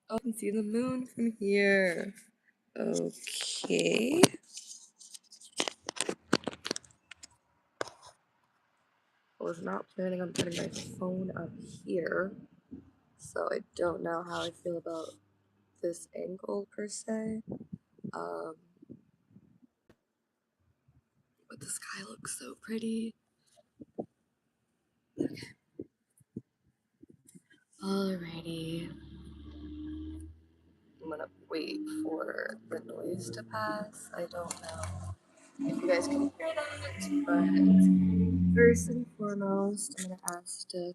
Oh, I can see the moon from here. Okay. I was not planning on putting my phone up here, so I don't know how I feel about this angle per se. But the sky looks so pretty. Okay. Alrighty. I'm gonna wait for the noise to pass. I don't know if you guys can hear that, but first and foremost, I'm gonna ask to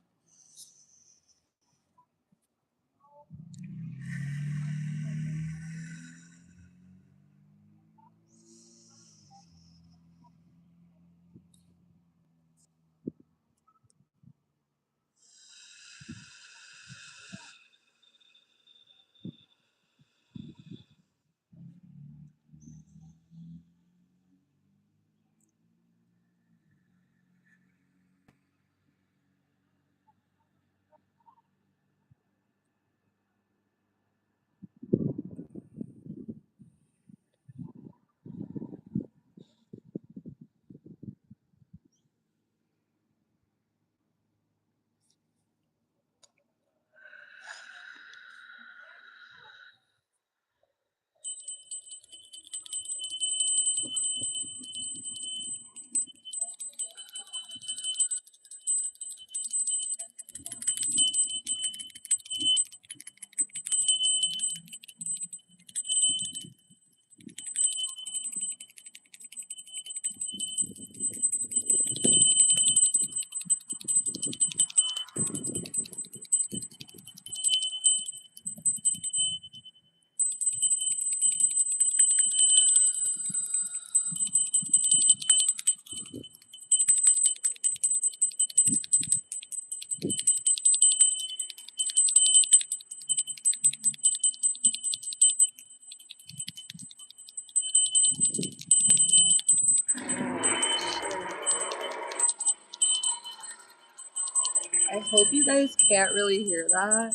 I hope you guys can't really hear that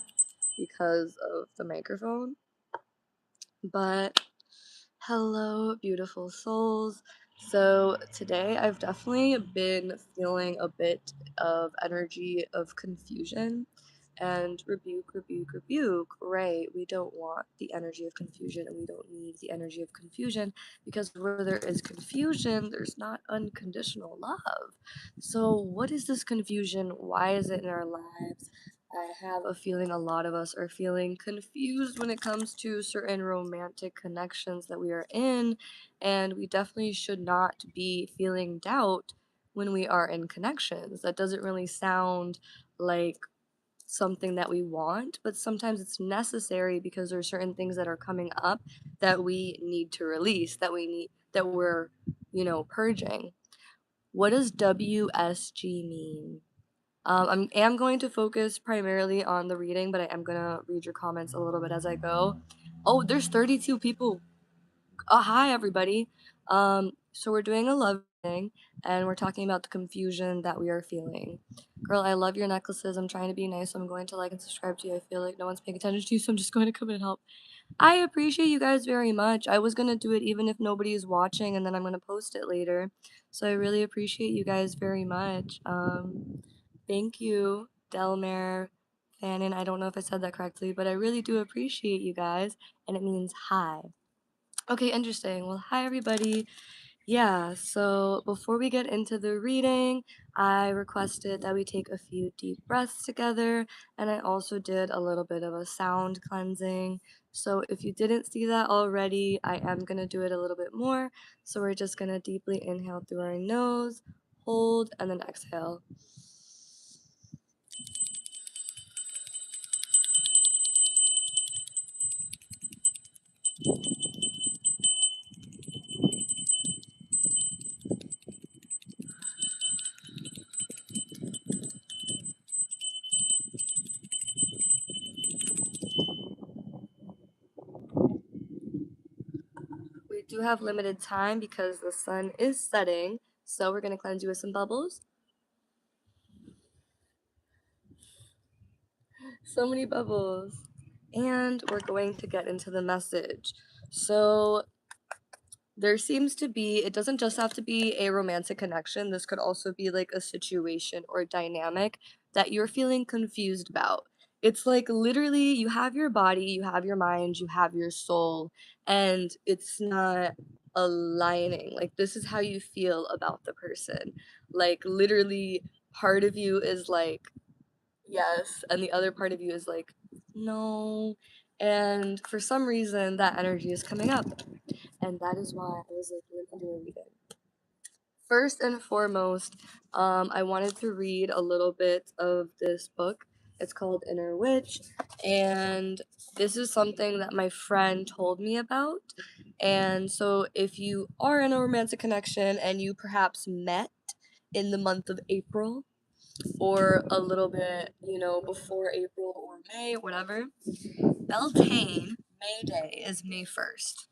because of the microphone. But hello, beautiful souls. So today I've definitely been feeling a bit of energy of confusion and rebuke, rebuke, rebuke. Right? We don't want the energy of confusion and we don't need the energy of confusion because where there is confusion, there's not unconditional love. So, what is this confusion? Why is it in our lives? I have a feeling a lot of us are feeling confused when it comes to certain romantic connections that we are in, and we definitely should not be feeling doubt when we are in connections. That doesn't really sound like something that we want, but sometimes it's necessary because there are certain things that are coming up that we need to release, that we're, purging. What does WSG mean? I am going to focus primarily on the reading, but I am going to read your comments a little bit as I go. Oh, there's 32 people. Hi, everybody. So we're doing a love reading, and we're talking about the confusion that we are feeling. Girl, I love your necklaces. I'm trying to be nice, so I'm going to like and subscribe to you. I feel like no one's paying attention to you, so I'm just going to come and help. I appreciate you guys very much. I was going to do it even if nobody is watching, and then I'm going to post it later. So I really appreciate you guys very much. Thank you, Delmare, Fannin. I don't know if I said that correctly, but I really do appreciate you guys, and it means hi. Okay, interesting. Well, hi, everybody. Yeah, so before we get into the reading, I requested that we take a few deep breaths together, and I also did a little bit of a sound cleansing. So if you didn't see that already, I am going to do it a little bit more. So we're just going to deeply inhale through our nose, hold, and then exhale. We do have limited time because the sun is setting, so we're going to cleanse you with some bubbles. So many bubbles. and we're going to get into the message. So there seems to be, it doesn't just have to be a romantic connection. This could also be like a situation or dynamic that you're feeling confused about. It's like literally you have your body, you have your mind, you have your soul, and it's not aligning. Like, this is how you feel about the person. Like, literally, part of you is like, yes, and the other part of you is like, no. And for some reason, that energy is coming up. And that is why I was like, let me do a reading. First and foremost, I wanted to read a little bit of this book. It's called Inner Witch, and this is something that my friend told me about. And so, if you are in a romantic connection and you perhaps met in the month of April, or a little bit, before April or May, whatever, Beltane, May Day, is May 1st.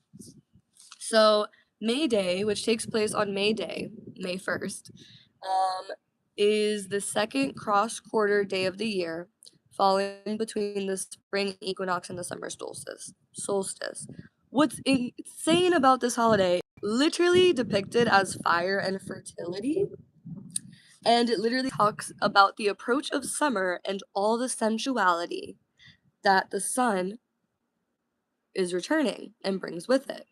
So May Day, which takes place on May Day, May 1st, is the second cross-quarter day of the year, falling between the spring equinox and the summer solstice. What's insane about this holiday, literally depicted as fire and fertility, and it literally talks about the approach of summer and all the sensuality that the sun is returning and brings with it.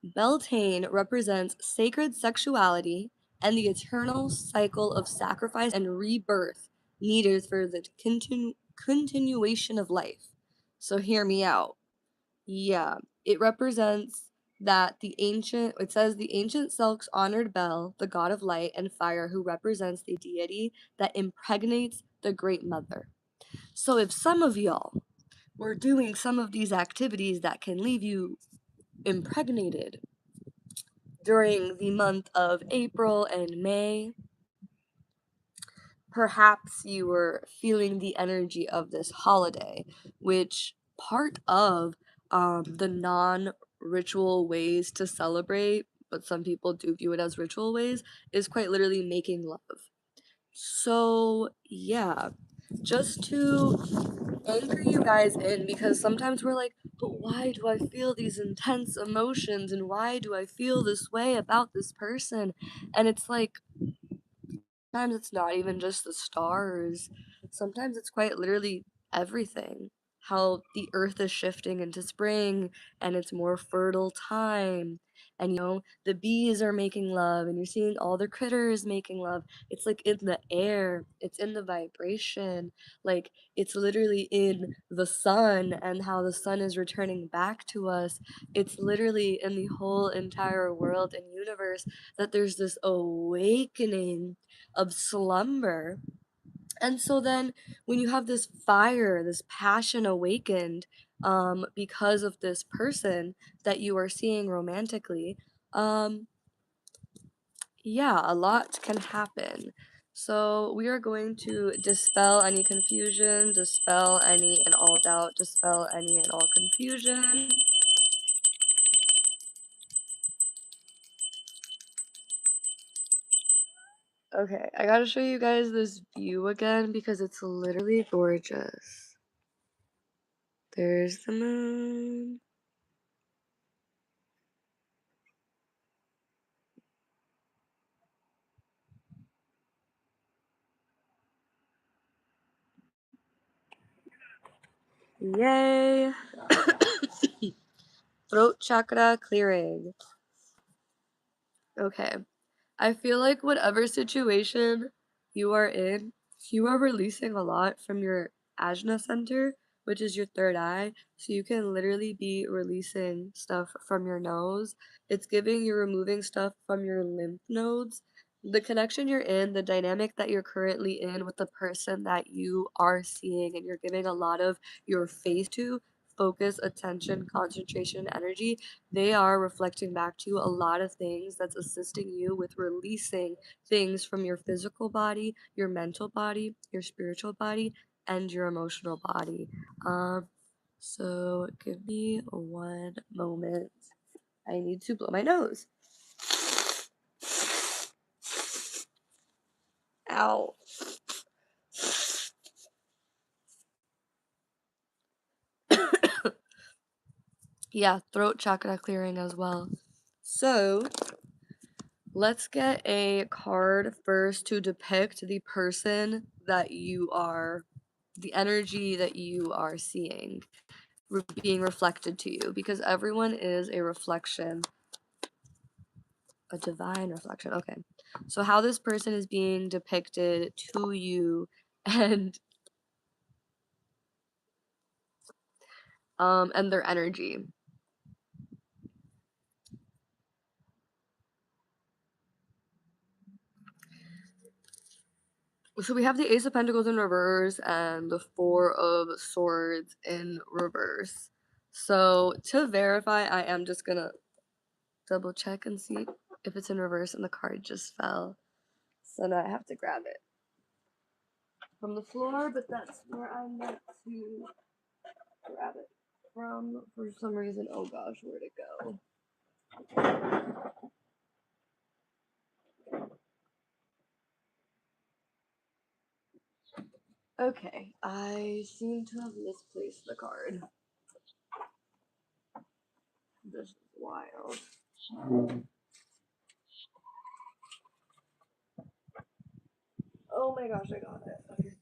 Beltane represents sacred sexuality and the eternal cycle of sacrifice and rebirth needed for the continuation of life. So hear me out. Yeah, it represents it says the ancient Celts honored Bel, the god of light and fire, who represents the deity that impregnates the Great Mother. So if some of y'all were doing some of these activities that can leave you impregnated during the month of April and May, perhaps you were feeling the energy of this holiday, which part of the non-ritual ways to celebrate, but some people do view it as ritual ways, is quite literally making love. So yeah, just to anchor you guys in, because sometimes we're like, but why do I feel these intense emotions and why do I feel this way about this person? And it's like, sometimes it's not even just the stars. Sometimes it's quite literally everything. How the earth is shifting into spring and it's more fertile time. And the bees are making love and you're seeing all the critters making love. It's like in the air, it's in the vibration. Like, it's literally in the sun and how the sun is returning back to us. It's literally in the whole entire world and universe that there's this awakening of slumber. And so then when you have this fire, this passion awakened, because of this person that you are seeing romantically, um, yeah, a lot can happen. So we are going to dispel any confusion, dispel any and all doubt, dispel any and all confusion. Okay, I gotta show you guys this view again because it's literally gorgeous. There's the moon. Yay! Throat chakra clearing. Okay. I feel like whatever situation you are in, you are releasing a lot from your ajna center, which is your third eye. So you can literally be releasing stuff from your nose. It's giving you removing stuff from your lymph nodes. The connection you're in, the dynamic that you're currently in with the person that you are seeing, and you're giving a lot of your face to, focus, attention, concentration, energy, they are reflecting back to you a lot of things that's assisting you with releasing things from your physical body, your mental body, your spiritual body, and your emotional body. So give me one moment. I need to blow my nose. Ow. Yeah, throat chakra clearing as well. So let's get a card first to depict the person that you are, the energy that you are seeing being reflected to you, because everyone is a reflection, a divine reflection. Okay, so how this person is being depicted to you, and their energy. So we have the Ace of Pentacles in reverse and the Four of Swords in reverse. So to verify, I am just gonna double check and see if it's in reverse, and the card just fell. So now I have to grab it from the floor, but that's where I meant to grab it from for some reason. Oh gosh, where'd it go? Okay, I seem to have misplaced the card. This is wild. Oh my gosh, I got it. Okay.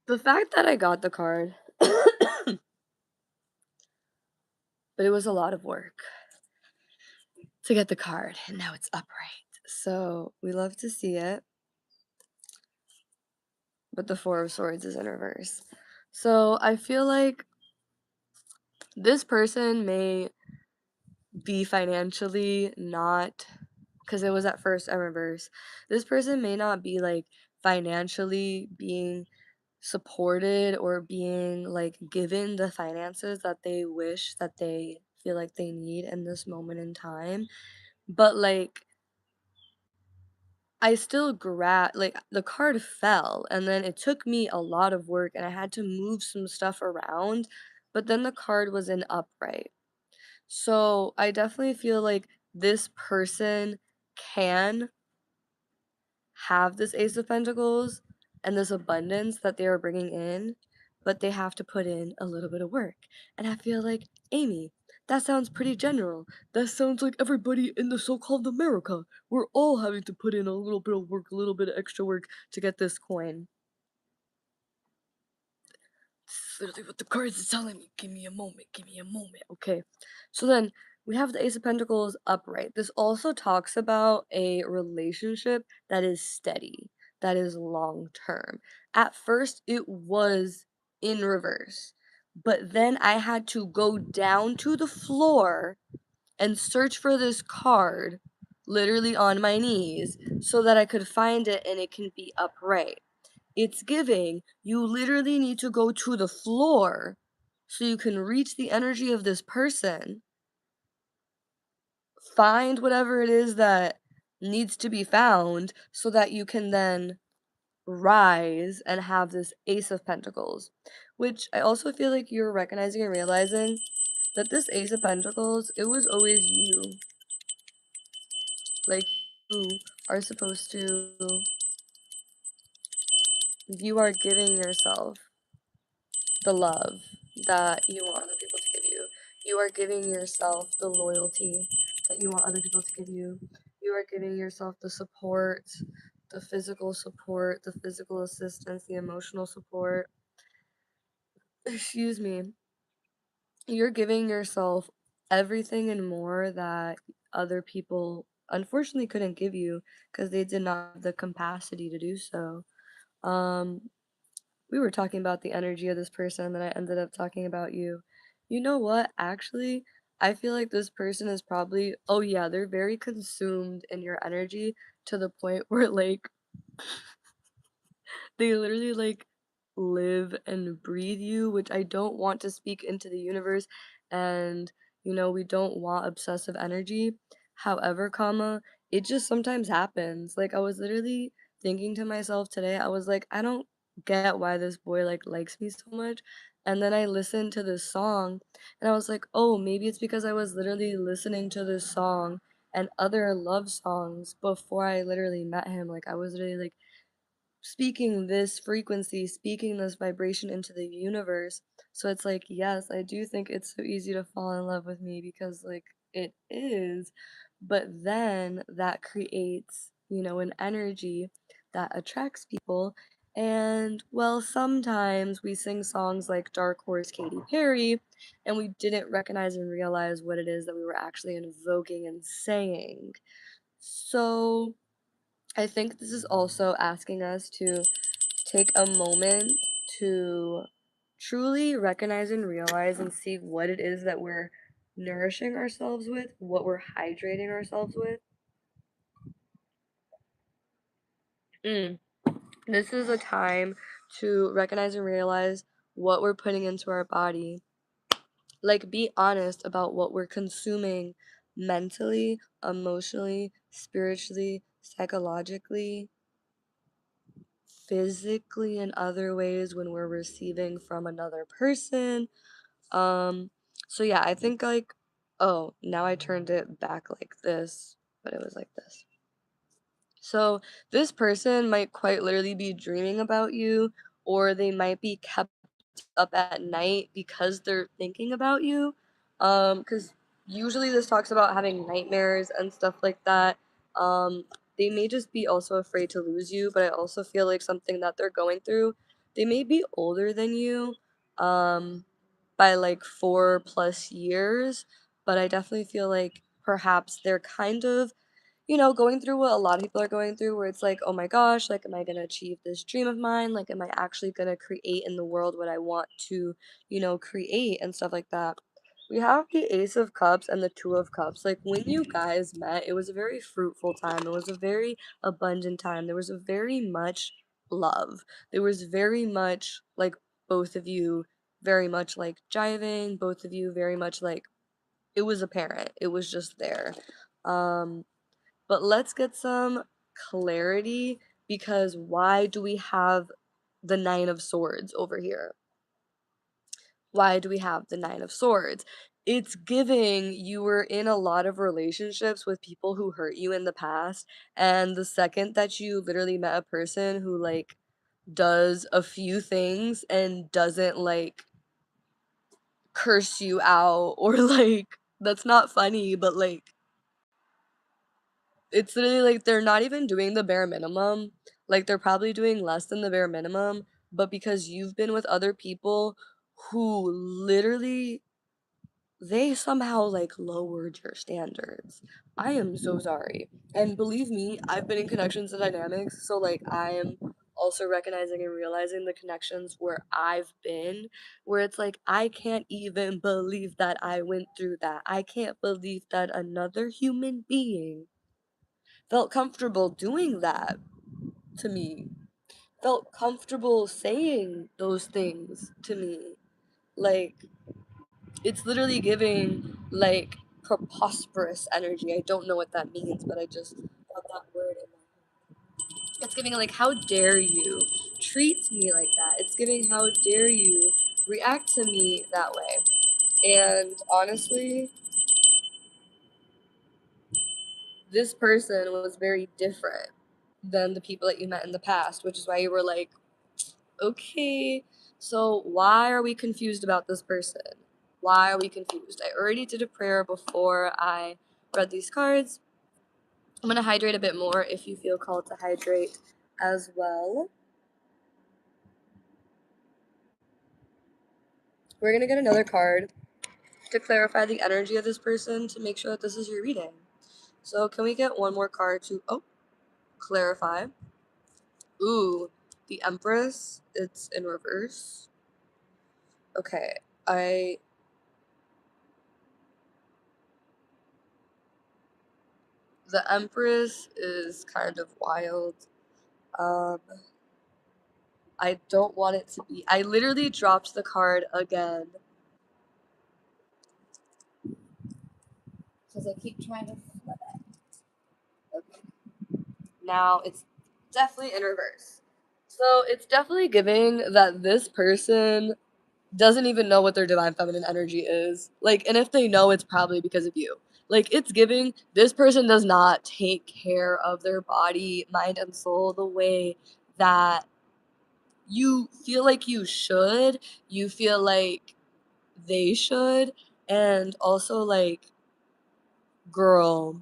The fact that I got the card, but it was a lot of work to get the card, and now it's upright. So we love to see it, but the Four of Swords is in reverse. So I feel like this person may be financially not, because it was at first in reverse. This person may not be like financially being supported or being like given the finances that they wish, that they feel like they need in this moment in time, but like I still like the card fell, and then it took me a lot of work and I had to move some stuff around, but then the card was in upright. So I definitely feel like this person can have this Ace of Pentacles and this abundance that they are bringing in, but they have to put in a little bit of work. And I feel like, Amy, that sounds pretty general. That sounds like everybody in the so called America. We're all having to put in a little bit of work, a little bit of extra work to get this coin. This is literally what the cards are telling me. Give me a moment. Give me a moment. Okay. So then we have the Ace of Pentacles upright. This also talks about a relationship that is steady, that is long term. At first, it was in reverse, but then I had to go down to the floor and search for this card literally on my knees so that I could find it and it can be upright. It's giving, you literally need to go to the floor so you can reach the energy of this person, find whatever it is that needs to be found so that you can then rise and have this Ace of Pentacles, which I also feel like you're recognizing and realizing that this Ace of Pentacles, it was always you. Like, you are supposed to, you are giving yourself the love that you want other people to give you. You are giving yourself the loyalty that you want other people to give you. You are giving yourself the support, the physical support, the physical assistance, the emotional support. Excuse me. You're giving yourself everything and more that other people unfortunately couldn't give you because they did not have the capacity to do so. Um, we were talking about the energy of this person, and then I ended up talking about you. You know what? Actually, I feel like this person is probably, oh yeah, they're very consumed in your energy to the point where like they literally like live and breathe you, which I don't want to speak into the universe, and we don't want obsessive energy. However, it just sometimes happens. Like I was literally thinking to myself today, I was like, I don't get why this boy like likes me so much. And then I listened to this song and I was like, oh, maybe it's because I was literally listening to this song and other love songs before I literally met him. Like I was literally like speaking this frequency, speaking this vibration into the universe. So it's like, yes, I do think it's so easy to fall in love with me because, like, it is. But then that creates, an energy that attracts people. And, well, sometimes we sing songs like Dark Horse Katy Perry, and we didn't recognize and realize what it is that we were actually invoking and saying. So I think this is also asking us to take a moment to truly recognize and realize and see what it is that we're nourishing ourselves with, what we're hydrating ourselves with. Mm. This is a time to recognize and realize what we're putting into our body. Like, be honest about what we're consuming mentally, emotionally, spiritually, psychologically, physically, in other ways when we're receiving from another person. Um, so yeah, I think like, oh, now I turned it back like this, but it was like this. So this person might quite literally be dreaming about you, or they might be kept up at night because they're thinking about you. Because usually this talks about having nightmares and stuff like that. Um, they may just be also afraid to lose you, but I also feel like something that they're going through. They may be older than you, by like 4+ years, but I definitely feel like perhaps they're kind of going through what a lot of people are going through, where it's like, oh my gosh, like, am I going to achieve this dream of mine? Like, am I actually going to create in the world what I want to, create and stuff like that? We have the Ace of Cups and the Two of Cups. Like, when you guys met, it was a very fruitful time. It was a very abundant time. There was a very much love. There was very much, like, both of you very much, like, jiving, both of you very much, like, it was apparent. It was just there. Um, but let's get some clarity, because why do we have the Nine of Swords over here? Why do we have the Nine of Swords? It's giving you were in a lot of relationships with people who hurt you in the past, and the second that you literally met a person who, like, does a few things and doesn't, like, curse you out or, like, that's not funny, but, like, it's literally like they're not even doing the bare minimum. Like, they're probably doing less than the bare minimum, but because you've been with other people who literally they somehow like lowered your standards. I am so sorry. And believe me, I've been in connections and dynamics, so like I am also recognizing and realizing the connections where I've been, where it's like I can't even believe that I went through that. I can't believe that another human being felt comfortable doing that to me, felt comfortable saying those things to me. Like, it's literally giving, like, preposterous energy. I don't know what that means, but I just got that word in my head. It's giving, like, how dare you treat me like that? It's giving, how dare you react to me that way? And honestly, this person was very different than the people that you met in the past, which is why you were like, okay, so why are we confused about this person? Why are we confused? I already did a prayer before I read these cards. I'm going to hydrate a bit more if you feel called to hydrate as well. We're going to get another card to clarify the energy of this person to make sure that this is your reading. So can we get one more card to, clarify? Ooh, the Empress. It's in reverse. Okay, the Empress is kind of wild. Um, I don't want it to be. I literally dropped the card again because I keep trying to flip it. Okay. Now it's definitely in reverse. So it's definitely giving that this person doesn't even know what their divine feminine energy is. Like, and if they know, it's probably because of you. Like, it's giving this person does not take care of their body, mind, and soul the way that you feel like you should, you feel like they should, and also like, girl,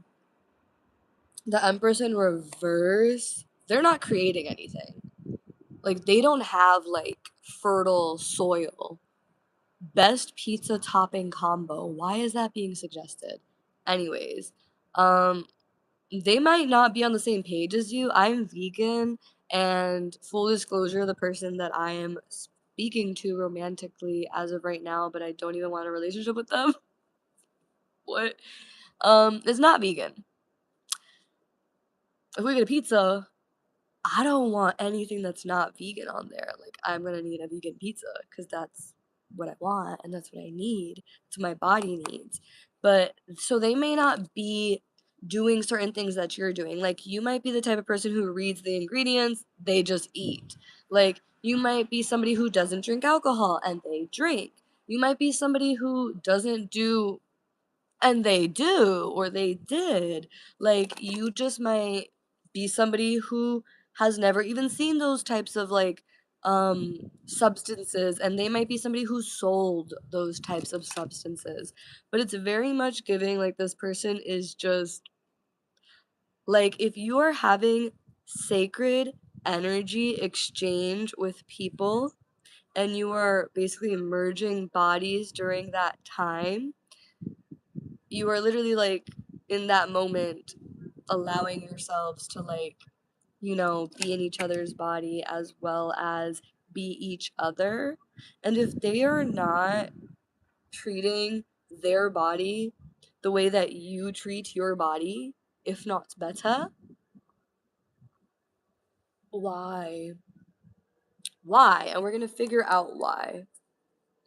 the Empress in reverse, they're not creating anything. Like, they don't have like fertile soil. Best pizza topping combo. Why is that being suggested? Anyways, they might not be on the same page as you. I'm vegan, and full disclosure, the person that I am speaking to romantically as of right now, but I don't even want a relationship with them. What? Is not vegan. If we get a pizza, I don't want anything that's not vegan on there. Like, I'm gonna need a vegan pizza because that's what I want and that's what I need. It's what my body needs. But so they may not be doing certain things that you're doing. Like, you might be the type of person who reads the ingredients, they just eat. Like, you might be somebody who doesn't drink alcohol and they drink. You might be somebody who doesn't do and they do, or they did. Like, you just might be somebody who has never even seen those types of like substances, and they might be somebody who sold those types of substances. But it's very much giving like this person is just like, if you are having sacred energy exchange with people and you are basically merging bodies during that time, you are literally like in that moment allowing yourselves to like, be in each other's body as well as be each other. And if they are not treating their body the way that you treat your body, if not better, why? Why? And we're going to figure out why.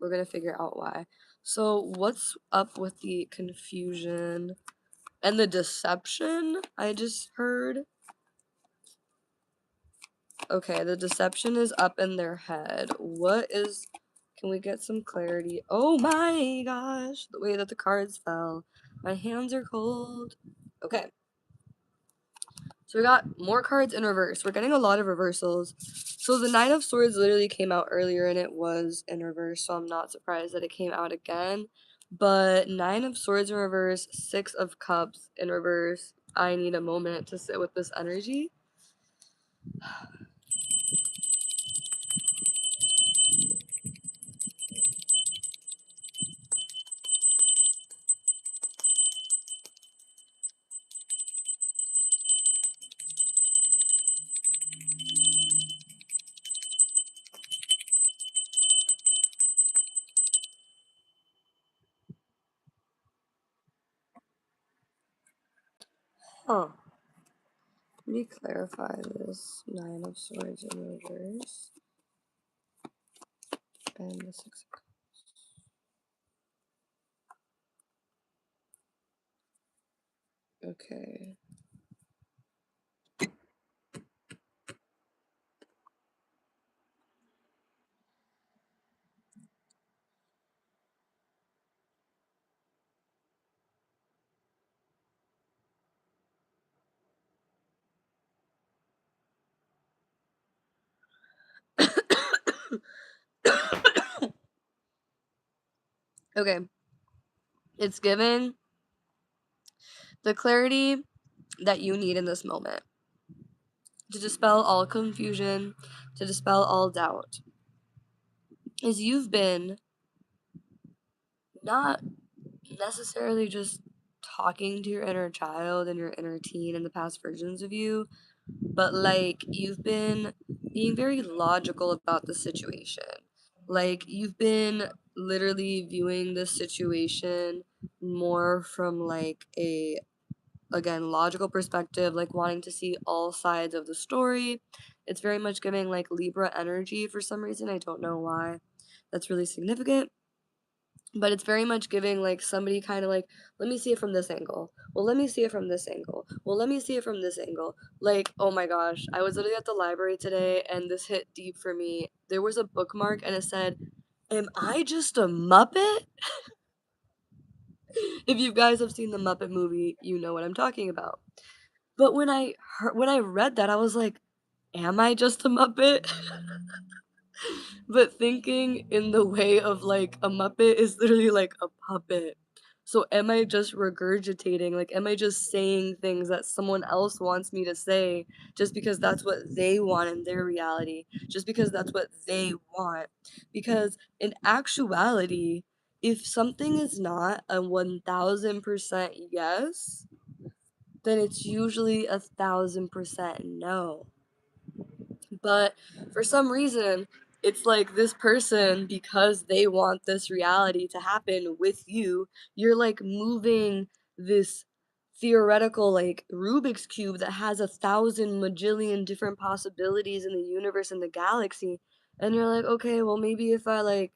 We're going to figure out why. So, what's up with the confusion and the deception I just heard? Okay, the deception is up in their head. What is... Can we get some clarity? Oh my gosh, the way that the cards fell. My hands are cold. Okay. So we got more cards in reverse. We're getting a lot of reversals. So the Nine of Swords literally came out earlier and it was in reverse, so I'm not surprised that it came out again. But Nine of Swords in reverse, Six of Cups in reverse. I need a moment to sit with this energy. Huh. Let me clarify this. Nine of Swords in reverse. And the Six of Cups. Okay. Okay. It's giving the clarity that you need in this moment to dispel all confusion, to dispel all doubt. Is you've been not necessarily just talking to your inner child and your inner teen and the past versions of you, but like you've been being very logical about the situation. Like, you've been literally viewing this situation more from like a, again, logical perspective, like wanting to see all sides of the story. It's very much giving like Libra energy for some reason. I don't know why. That's really significant. But it's very much giving like somebody kind of like, let me see it from this angle. Well, let me see it from this angle. Well, let me see it from this angle. Like, oh my gosh, I was literally at the library today and this hit deep for me. There was a bookmark and it said, "Am I just a Muppet?" If you guys have seen the Muppet movie, you know what I'm talking about. But when I read that, I was like, am I just a Muppet? But thinking in the way of like a Muppet is literally like a puppet. So am I just regurgitating? Like, am I just saying things that someone else wants me to say just because that's what they want in their reality? Just because that's what they want? Because in actuality, if something is not a 1000% yes, then it's usually 1000% no. But for some reason, it's like this person, because they want this reality to happen with you, you're like moving this theoretical like Rubik's cube that has 1,000 majillion different possibilities in the universe and the galaxy. And you're like, okay, well, maybe if I like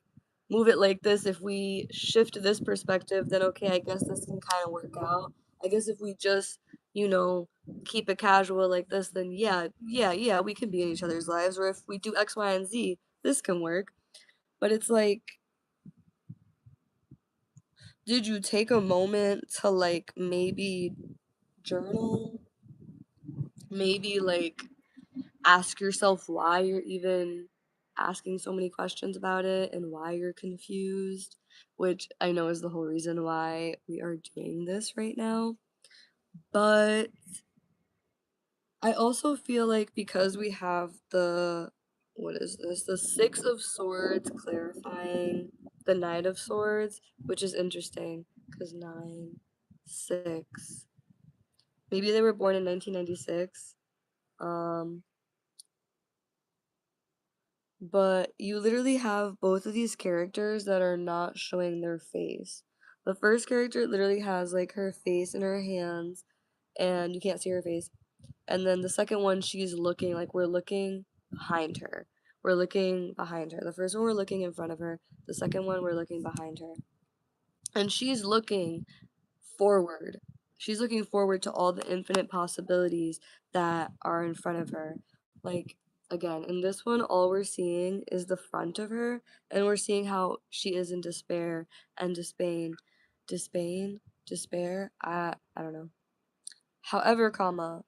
move it like this, if we shift this perspective, then okay, I guess this can kind of work out. I guess if we just, you know, keep it casual like this, then yeah, we can be in each other's lives. Or if we do X, Y, and Z, this can work. But it's like, did you take a moment to like maybe journal? Maybe like ask yourself why you're even asking so many questions about it and why you're confused, which I know is the whole reason why we are doing this right now. But I also feel like because we have the, what is this? The Six of Swords clarifying the Knight of Swords, which is interesting because 9, 6. Maybe they were born in 1996. Um, but you literally have both of these characters that are not showing their face. The first character literally has like her face in her hands, and you can't see her face. And then the second one, she's looking like we're looking behind her. We're looking behind her. The first one, we're looking in front of her. The second one, we're looking behind her. And she's looking forward. She's looking forward to all the infinite possibilities that are in front of her. Like, again, in this one, all we're seeing is the front of her, and we're seeing how she is in despair and disdain. Disdain? Despair? I don't know. However, comma,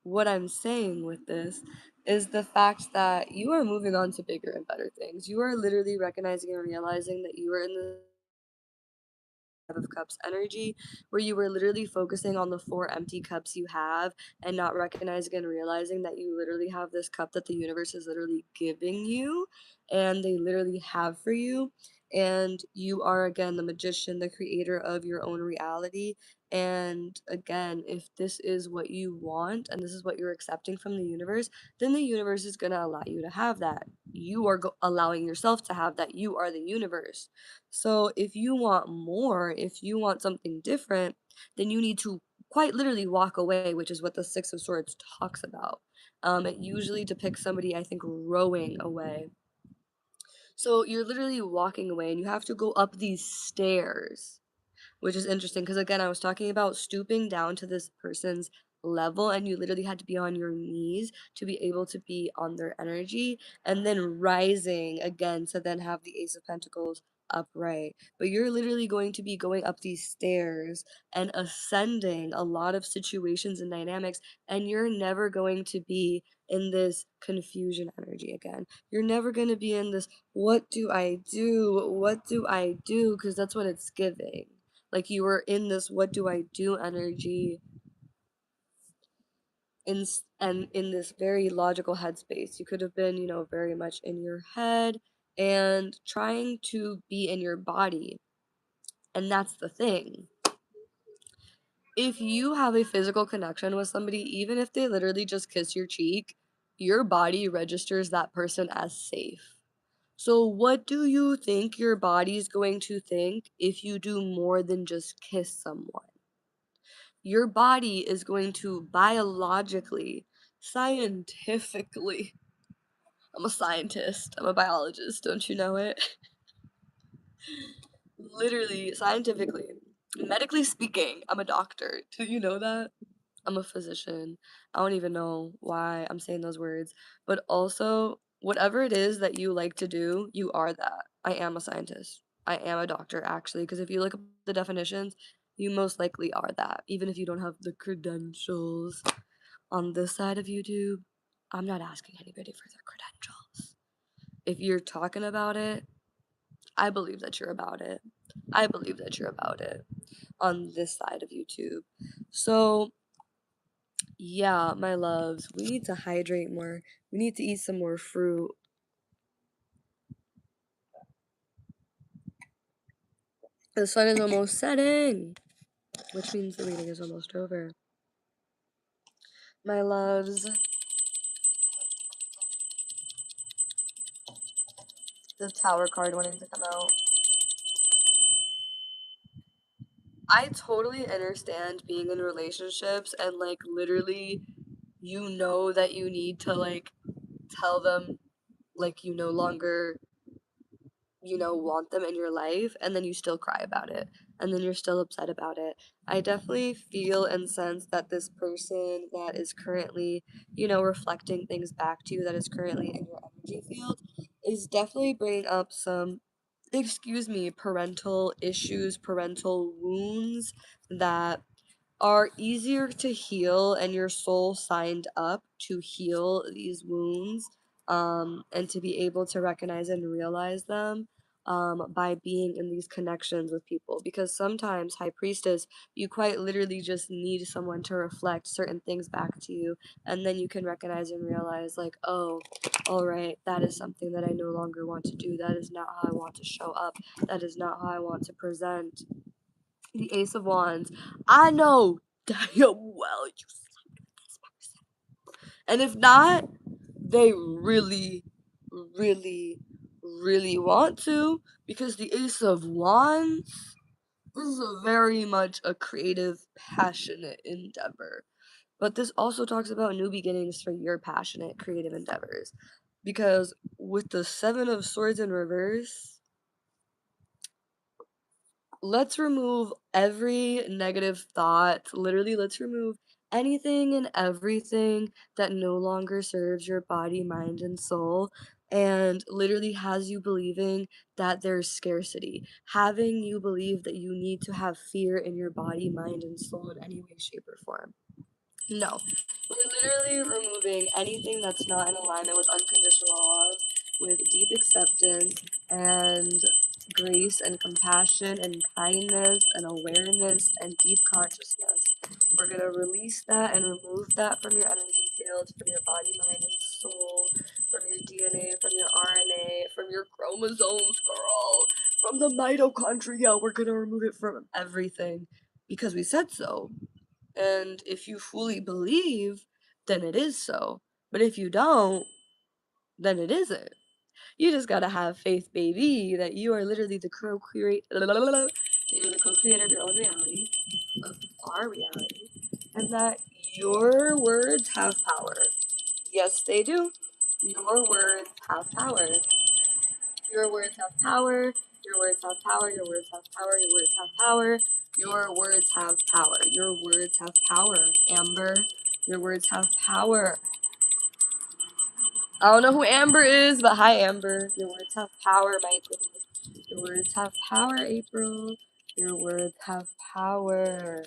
what I'm saying with this is the fact that you are moving on to bigger and better things. You are literally recognizing and realizing that you are in the of cups energy where you were literally focusing on the 4 empty cups you have and not recognizing and realizing that you literally have this cup that the universe is literally giving you and they literally have for you, and you are again the magician, the creator of your own reality. And again, if this is what you want and this is what you're accepting from the universe, then the universe is going to allow you to have that. You are allowing yourself to have that. You are the universe. So if you want more, if you want something different, then you need to quite literally walk away, which is what the Six of Swords talks about. It usually depicts somebody, I think, rowing away. So you're literally walking away and you have to go up these stairs, which is interesting because again, I was talking about stooping down to this person's level, and you literally had to be on your knees to be able to be on their energy, and then rising again to then have the Ace of Pentacles upright. But you're literally going to be going up these stairs and ascending a lot of situations and dynamics, and you're never going to be in this confusion energy again. You're never going to be in this, what do I do? What do I do? Because that's what it's giving. Like you were in this what do I do energy and in this very logical headspace. You could have been, very much in your head and trying to be in your body. And that's the thing. If you have a physical connection with somebody, even if they literally just kiss your cheek, your body registers that person as safe. So, what do you think your body's going to think if you do more than just kiss someone? Your body is going to biologically, scientifically, I'm a scientist, I'm a biologist, don't you know it? Literally, scientifically, medically speaking, I'm a doctor. Do you know that? I'm a physician. I don't even know why I'm saying those words. But also, whatever it is that you like to do, you are that. I am a scientist. I am a doctor, actually, because if you look up the definitions, you most likely are that, even if you don't have the credentials on this side of YouTube. I'm not asking anybody for their credentials. If you're talking about it, I believe that you're about it. I believe that you're about it on this side of YouTube. So, yeah, my loves, we need to hydrate more. We need to eat some more fruit. The sun is almost setting, which means the reading is almost over. My loves, the Tower card wanting to come out. I totally understand being in relationships and like literally you know that you need to like tell them like you no longer want them in your life, and then you still cry about it, and then you're still upset about it. I definitely feel and sense that this person that is currently, reflecting things back to you, that is currently in your energy field, is definitely bringing up some, excuse me, parental issues, parental wounds that are easier to heal, and your soul signed up to heal these wounds, and to be able to recognize and realize them, by being in these connections with people. Because sometimes, High Priestess, you quite literally just need someone to reflect certain things back to you, and then you can recognize and realize, like, oh, all right, that is something that I no longer want to do. That is not how I want to show up. That is not how I want to present. The Ace of Wands. I know damn well you slept with this person. And if not, they really, really, really want to, because the Ace of Wands, this is a very much a creative, passionate endeavor. But this also talks about new beginnings for your passionate, creative endeavors. Because with the Seven of Swords in reverse, let's remove every negative thought. Literally, let's remove anything and everything that no longer serves your body, mind, and soul, and literally has you believing that there's scarcity, having you believe that you need to have fear in your body, mind, and soul in any way, shape, or form. No. We're literally removing anything that's not in alignment with unconditional love, with deep acceptance and grace and compassion and kindness and awareness and deep consciousness. We're going to release that and remove that from your energy field, from your body, mind, and soul, from your DNA, from your RNA, from your chromosomes, girl, from the mitochondria. We're going to remove it from everything because we said so. And if you fully believe, then it is so. But if you don't, then it isn't. You just gotta have faith, baby, that you are literally the co-creator. You're the co-creator of your own reality, of our reality, and that your words have power. Yes, they do. Your words have power. Your words have power. Your words have power. Your words have power. Your words have power. Your words have power. Your words have power, Amber. Your words have power. I don't know who Amber is, but hi, Amber. Your words have power, Michael. Your words have power, April. Your words have power.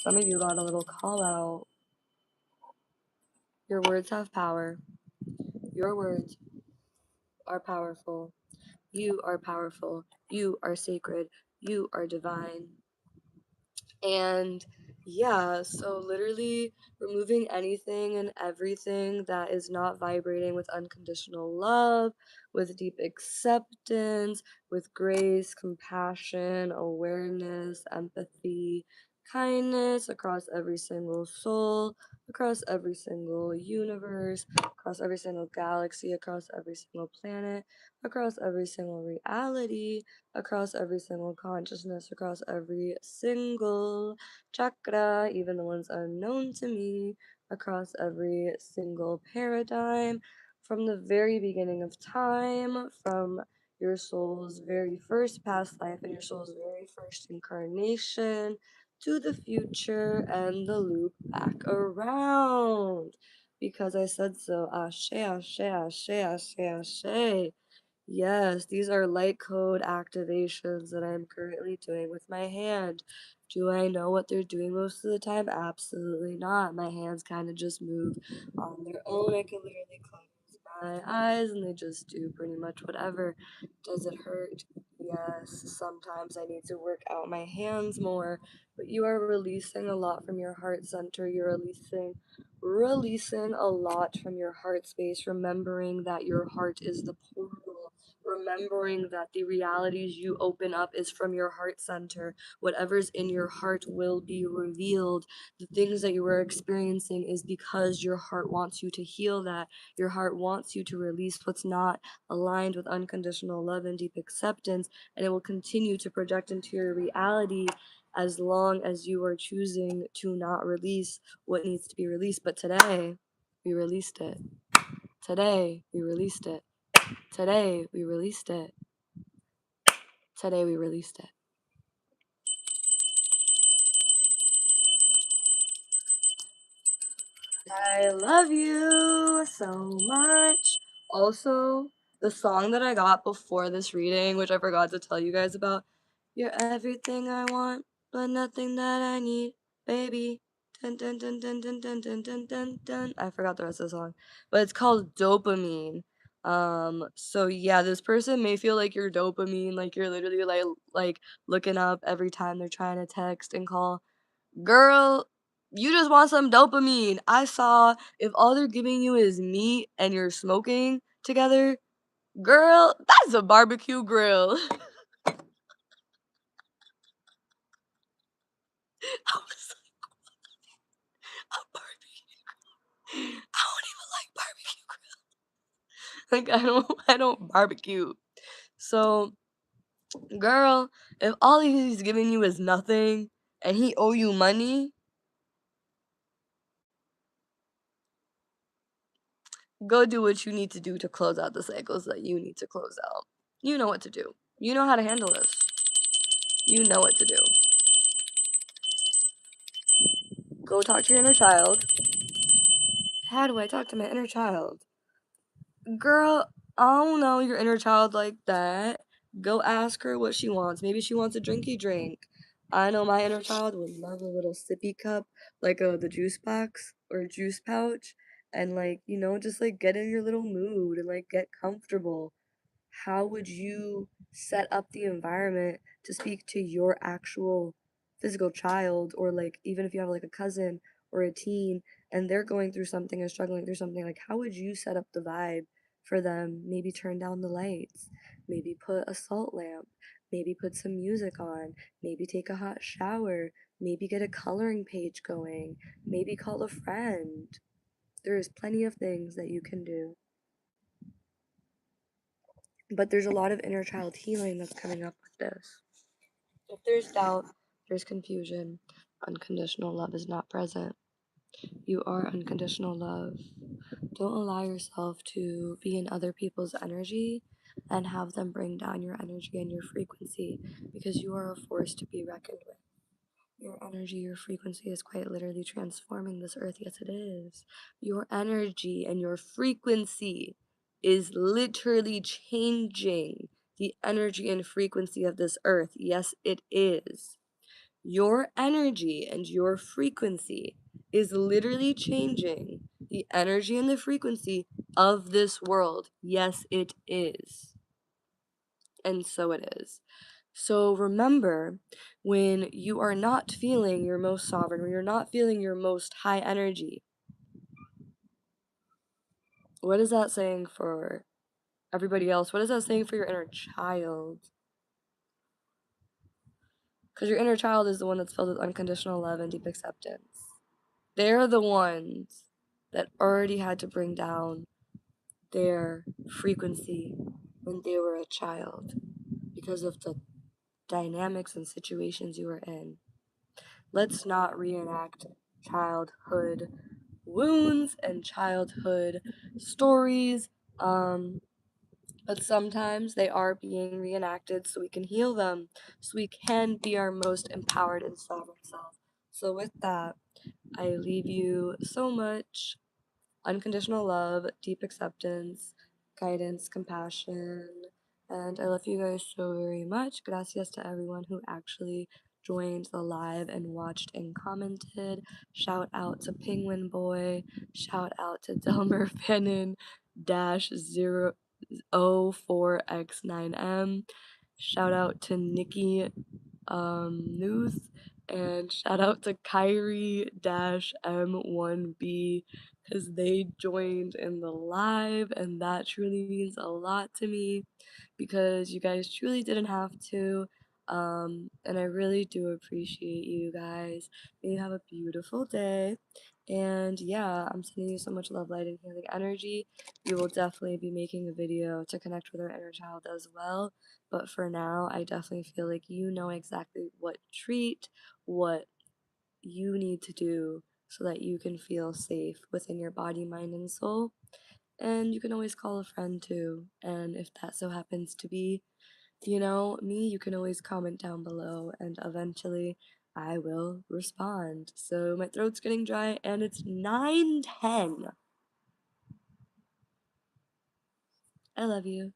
Some of you got a little call out. Your words have power. Your words are powerful. You are powerful. You are sacred. You are divine. And yeah, so literally removing anything and everything that is not vibrating with unconditional love, with deep acceptance, with grace, compassion, awareness, empathy, kindness across every single soul, across every single universe, across every single galaxy, across every single planet, across every single reality, across every single consciousness, across every single chakra, even the ones unknown to me, across every single paradigm, from the very beginning of time, from your soul's very first past life and your soul's very first incarnation to the future and the loop back around. Because I said so. Ashe, ashe, ashe, ashe, ashe. Yes, these are light code activations that I'm currently doing with my hand Do I know what they're doing most of the time? Absolutely not. My hands kind of just move on their own. I can literally close my eyes and they just do pretty much whatever. Does it hurt? Yes. Sometimes I need to work out my hands more, but you are releasing a lot from your heart center. You're releasing a lot from your heart space, remembering that your heart is the portal, remembering that the realities you open up is from your heart center. Whatever's in your heart will be revealed. The things that you are experiencing is because your heart wants you to heal that. Your heart wants you to release what's not aligned with unconditional love and deep acceptance, and it will continue to project into your reality as long as you are choosing to not release what needs to be released. But today, we released it. Today, we released it. Today, we released it. Today, we released it. I love you so much. Also, the song that I got before this reading, which I forgot to tell you guys about, you're everything I want, but nothing that I need, baby. Dun, dun, dun, dun, dun, dun, dun, dun, dun, dun. I forgot the rest of the song, but it's called Dopamine. So yeah, this person may feel like you're dopamine, like you're literally like looking up every time they're trying to text and call. Girl, you just want some dopamine. I saw if all they're giving you is meat and you're smoking together, girl, that's a barbecue grill. I was like, a barbecue. I don't even like barbecue grill. Like I don't barbecue. So, girl, if all he's giving you is nothing and he owe you money, go do what you need to do to close out the cycles that you need to close out. You know what to do. You know how to handle this. You know what to do. Go talk to your inner child. How do I talk to my inner child? Girl, I don't know your inner child like that. Go ask her what she wants. Maybe she wants a drinky drink. I know my inner child would love a little sippy cup, like the juice box or juice pouch, and like, just like get in your little mood and like get comfortable. How would you set up the environment to speak to your actual physical child, or like even if you have like a cousin or a teen and they're going through something or struggling through something, like how would you set up the vibe for them? Maybe turn down the lights, maybe put a salt lamp, maybe put some music on, maybe take a hot shower, maybe get a coloring page going, maybe call a friend. There's plenty of things that you can do. But there's a lot of inner child healing that's coming up with this. If there's doubt, there's confusion. Unconditional love is not present. You are unconditional love. Don't allow yourself to be in other people's energy and have them bring down your energy and your frequency, because you are a force to be reckoned with. Your energy, your frequency is quite literally transforming this earth. Yes, it is. Your energy and your frequency is literally changing the energy and frequency of this earth. Yes, it is. Your energy and your frequency is literally changing the energy and the frequency of this world. Yes, it is. And so it is. So remember, when you are not feeling your most sovereign, when you're not feeling your most high energy, what is that saying for everybody else? What is that saying for your inner child? Because your inner child is the one that's filled with unconditional love and deep acceptance. They're the ones that already had to bring down their frequency when they were a child because of the dynamics and situations you were in. Let's not reenact childhood wounds and childhood stories. But sometimes they are being reenacted so we can heal them, so we can be our most empowered and sovereign self. So, with that, I leave you so much unconditional love, deep acceptance, guidance, compassion, and I love you guys so very much. Gracias to everyone who actually joined the live and watched and commented. Shout out to Penguin Boy. Shout out to Delmer Fannin dash 04x9m. Shout out to Nikki News, and shout out to Kyrie-M1B because they joined in the live, and that truly means a lot to me because you guys truly didn't have to. And I really do appreciate you guys. May you have a beautiful day. And yeah, I'm sending you so much love, light, and healing energy. We will definitely be making a video to connect with our inner child as well. But for now, I definitely feel like you know exactly what treat, what you need to do so that you can feel safe within your body, mind, and soul. And you can always call a friend too. And if that so happens to be, me, you can always comment down below and eventually I will respond. So my throat's getting dry and it's 9:10. I love you.